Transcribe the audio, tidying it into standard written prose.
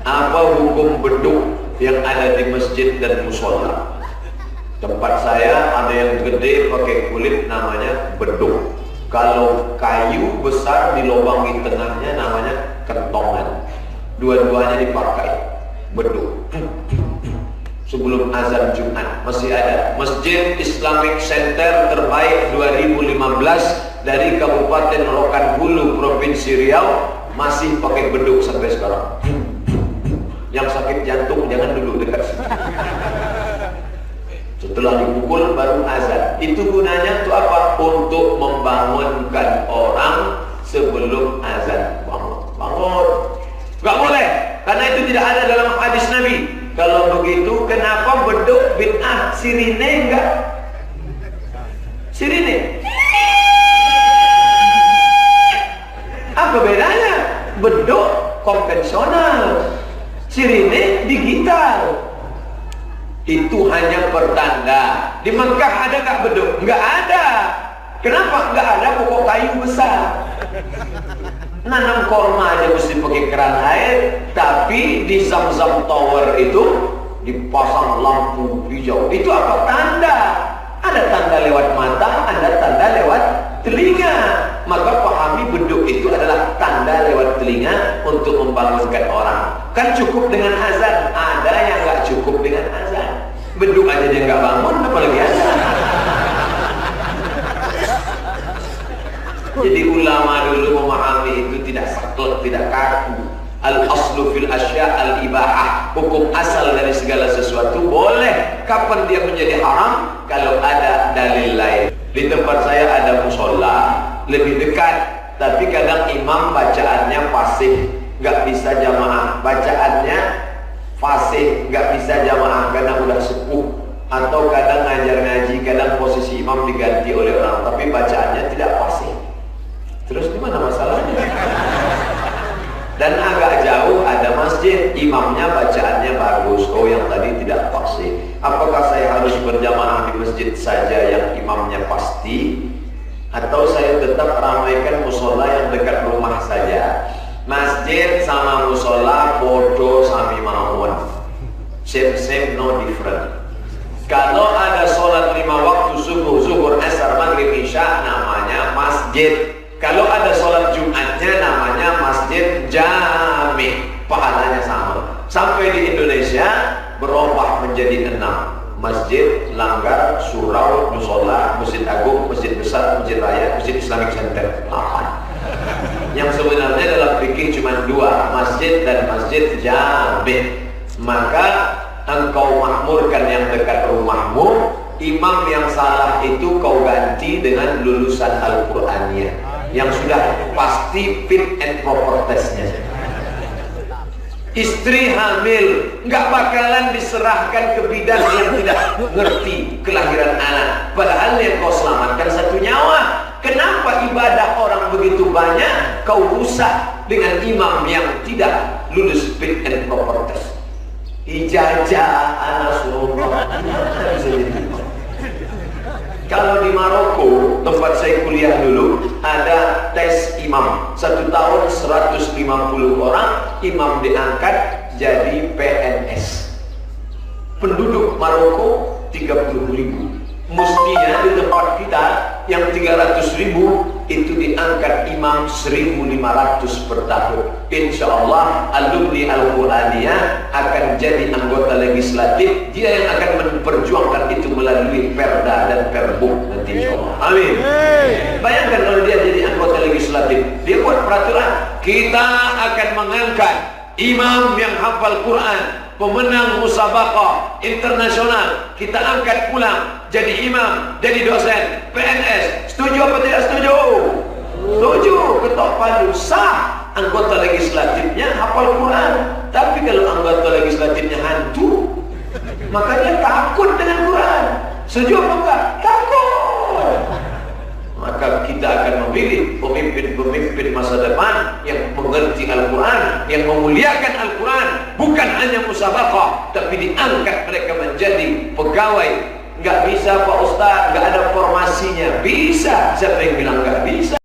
Apa hukum beduk yang ada di masjid dan musola? Tempat saya ada yang gede pakai kulit, namanya beduk. Kalau kayu besar dilobangi tengahnya namanya kentongan. Dua-duanya dipakai beduk. Sebelum azan Jumat masih ada Masjid Islamic Center terbaik 2015 dari Kabupaten Rokan Hulu, Provinsi Riau, masih pakai beduk sampai sekarang. Yang sakit jantung jangan duduk dekat situ. Setelah dipukul baru azan. Itu gunanya untuk apa? Untuk membangunkan orang sebelum azan. Bangun. Gak boleh, karena itu tidak ada dalam hadis Nabi. Kalau begitu, kenapa beduk bid'ah? Sirine enggak? Sirine. Apa bedanya? Beduk konvensional, sirine digital. Itu hanya pertanda. Di Mekah ada nggak beduk? Nggak ada. Kenapa nggak ada? Pokok kayu besar. Nanam korma aja mesti pakai keran air. Tapi di Zamzam Tower itu dipasang lampu hijau. Itu apa? Tanda. Ada tanda lewat mata, ada tanda lewat telinga. Maka pahami beduk itu adalah tanda lewat telinga untuk membangunkan orang. Kan cukup dengan azan. Ada yang nggak cukup dengan azan. Beduk aja dia nggak bangun, apalagi azan. Jadi ulama dulu memahami itu tidak saklek, tidak kaku. Al-aslu fil asya al-ibahah. Hukum asal dari segala sesuatu boleh. Kapan dia menjadi haram? Kalau ada dalil lain. Di tempat saya ada musola, lebih dekat, tapi kadang imam bacaannya fasih, nggak bisa jamaah. Bacaannya fasih, nggak bisa jamaah karena udah sepuh. Atau kadang ngajar ngaji, kadang posisi imam diganti oleh orang, tapi bacaannya tidak fasih. Terus gimana masalahnya? Dan agak jauh ada masjid, imamnya bacaannya bagus. Oh, yang tadi tidak fasih. Apakah saya harus berjamaah di masjid saja yang imamnya pasti? Atau saya tetap ramaikan musola yang dekat rumah saja? Masjid sama musola podo sami mawon. Same no different. Kalau ada sholat 5 waktu subuh, zuhur, asar, maghrib, isya, namanya masjid. Kalau ada sholat Jumatnya namanya masjid jami, pahalanya sama. Sampai di Indonesia berubah menjadi 6: masjid, langgar, surau, musola, masjid agung, masjid besar, masjid raya, masjid Islamic Center. 8. Yang sebenarnya dalam fikih cuma 2, masjid dan masjid jami. Maka engkau makmurkan yang dekat rumahmu. Imam yang salah itu kau ganti dengan lulusan Al-Qur'annya yang sudah pasti fit and proper testnya. Istri hamil nggak bakalan diserahkan ke bidan yang tidak ngerti kelahiran anak, padahal yang kau selamatkan 1 nyawa. Kenapa ibadah orang begitu banyak kau rusak dengan imam yang tidak lulus fit and proper test? Ijazah Nasrullah. Kalau di Maroko, tempat saya kuliah dulu, ada tes imam. 1 tahun 150 orang, imam diangkat jadi PNS. Penduduk Maroko 30.000. Mestinya di tempat kita yang 300.000 itu diangkat imam 1.500 per tahun. Insya Allah alumni Al-Quraniyah akan jadi anggota legislatif. Dia yang akan memperjuangkan itu melalui perda dan perbuk nanti, insya Allah. Amin. Bayangkan kalau dia jadi anggota legislatif, dia buat peraturan, kita akan mengangkat imam yang hafal Quran, pemenang musabaqah internasional, kita angkat pulang jadi imam, jadi dosen, PNS. Setuju apa tidak setuju? Setuju. Ketok palu, sah. Anggota legislatifnya hafal Quran. Tapi kalau anggota legislatifnya hantu, maka dia takut dengan Quran. Setuju apa enggak? Takut. Maka kita akan memilih pemimpin-pemimpin masa depan yang mengerti Al-Quran, yang memuliakan Al-Quran, bukan hanya musabaqah, tapi diangkat mereka menjadi pegawai. Nggak bisa Pak Ustaz, nggak ada formasinya. Bisa. Siapa yang bilang nggak bisa?